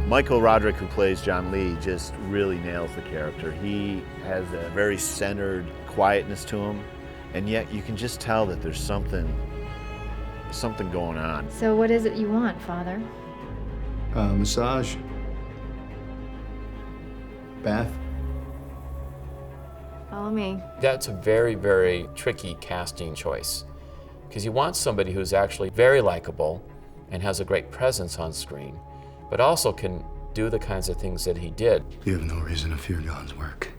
Michael Rodrick, who plays John Lee, just really nails the character. He has a very centered quietness to him, and yet you can just tell that there's something going on. So what is it you want, Father? Massage. Bath. Follow me. That's a very, very tricky casting choice, because you want somebody who's actually very likable and has a great presence on screen, but also can do the kinds of things that he did. You have no reason to fear God's work.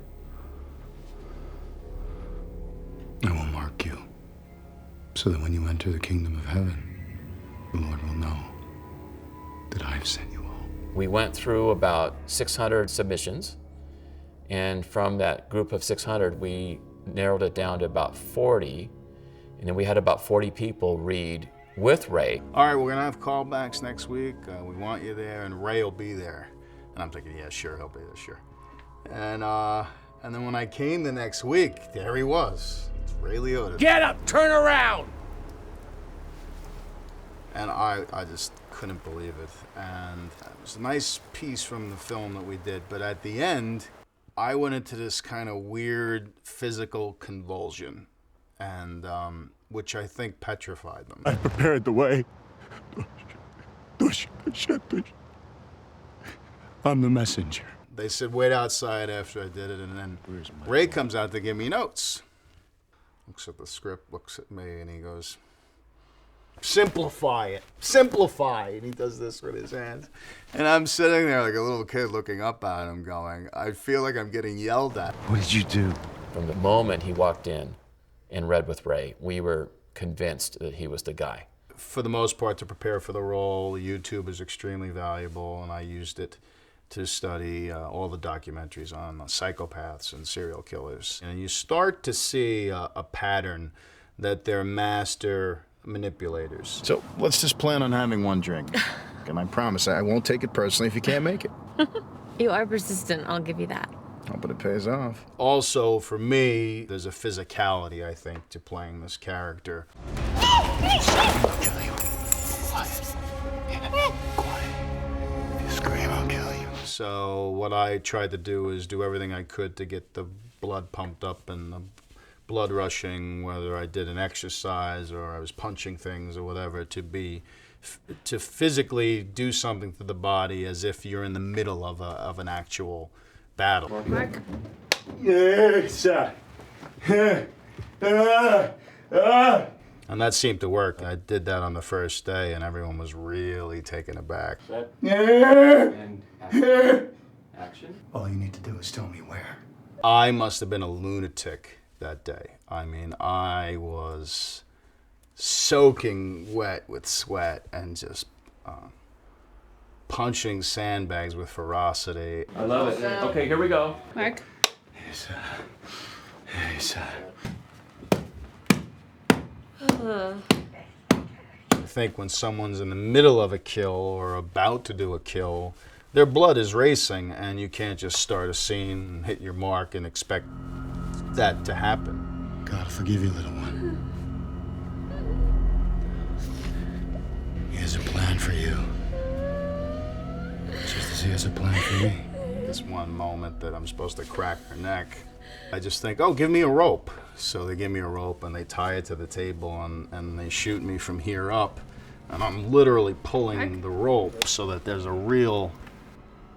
I will mark you, so that when you enter the kingdom of heaven, the Lord will know that I have sent you all. We went through about 600 submissions, and from that group of 600, we narrowed it down to about 40, and then we had about 40 people read with Ray. All right, we're gonna have callbacks next week. We want you there, and Ray will be there. And I'm thinking, yeah, sure, he'll be there, sure. And then when I came the next week, there he was. It's Ray Liotta. Get up, turn around! And I just couldn't believe it. And it was a nice piece from the film that we did, but at the end, I went into this kind of weird physical convulsion, and which I think petrified them. I prepared the way. I'm the messenger. They said, wait outside after I did it, and then Ray comes out to give me notes. Looks at the script, looks at me, and he goes, simplify it, simplify. And he does this with his hands. And I'm sitting there like a little kid looking up at him going, I feel like I'm getting yelled at. What did you do? From the moment he walked in and read with Ray, we were convinced that he was the guy. For the most part, to prepare for the role, YouTube is extremely valuable, and I used it to study all the documentaries on psychopaths and serial killers. And you start to see a pattern that they're master manipulators. So let's just plan on having one drink. And I promise I won't take it personally if you can't make it. You are persistent, I'll give you that. Oh, but it pays off. Also, for me, there's a physicality, I think, to playing this character. I'll kill you. Quiet. Quiet. If you scream, I'll kill you. So what I tried to do is do everything I could to get the blood pumped up and the blood rushing, whether I did an exercise or I was punching things or whatever, to physically do something to the body as if you're in the middle of an actual battle. Mark? Yes. And that seemed to work. I did that on the first day, and everyone was really taken aback. And action. All you need to do is tell me where. I must have been a lunatic that day. I mean, I was soaking wet with sweat and just punching sandbags with ferocity. I love it. Okay, here we go. Mark? Yes. I think when someone's in the middle of a kill or about to do a kill, their blood is racing, and you can't just start a scene and hit your mark and expect that to happen. God will forgive you, little one. He has a plan for you. Just as he has a plan for me. This one moment that I'm supposed to crack her neck, I just think, oh, give me a rope. So they give me a rope and they tie it to the table and they shoot me from here up. And I'm literally pulling the rope so that there's a real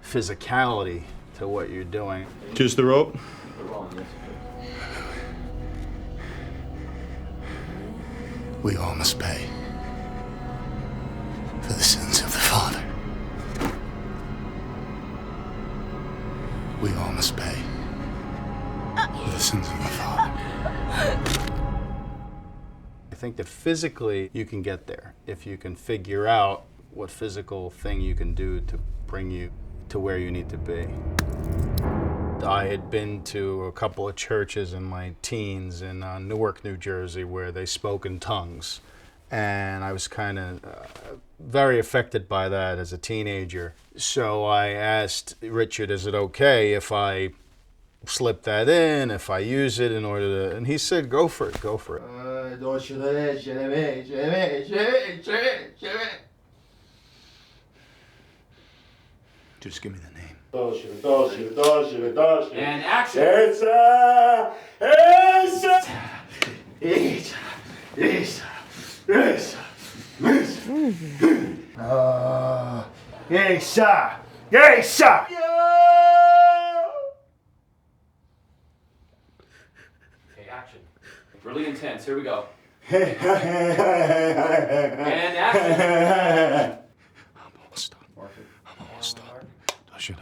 physicality to what you're doing. Just the rope? We all must pay for the sins of the father. We all must pay for the sins of the father. I think that physically you can get there if you can figure out what physical thing you can do to bring you to where you need to be. I had been to a couple of churches in my teens in Newark, New Jersey, where they spoke in tongues. And I was kind of very affected by that as a teenager. So I asked Richard, is it okay if I slip that in, if I use it in order to... And he said, go for it, go for it. Just give me the name. And action. Esa, Okay, action. Really intense. Here we go. And action. I'm almost done. I'm almost done. Action.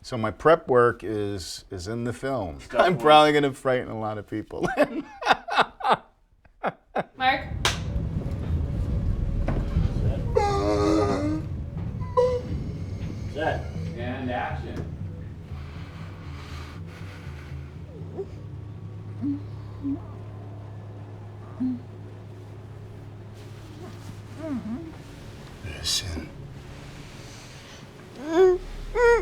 So my prep work is in the film. I'm probably going to frighten a lot of people. Mark. Set. And action. Listen.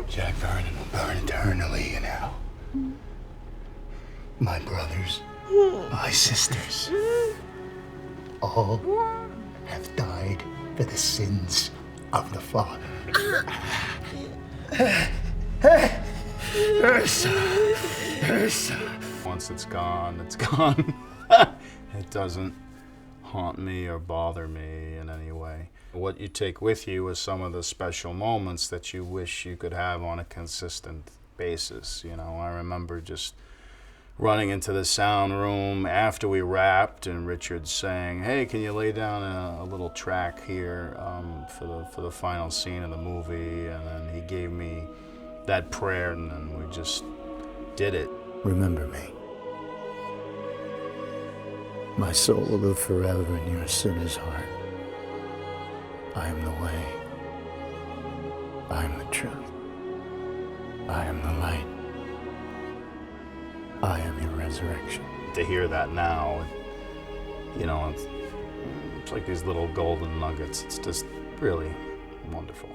Jack Vernon will burn eternally in hell. My brothers, my sisters, all have died for the sins of the Father. Once it's gone, it's gone. It doesn't haunt me or bother me in any way. What you take with you is some of the special moments that you wish you could have on a consistent basis. You know, I remember just running into the sound room after we wrapped and Richard saying, hey, can you lay down a little track here for the final scene of the movie? And then he gave me that prayer and then we just did it. Remember me. My soul will live forever in your sinner's heart. I am the way. I am the truth. I am the light. I am your resurrection. To hear that now, you know, it's like these little golden nuggets. It's just really wonderful.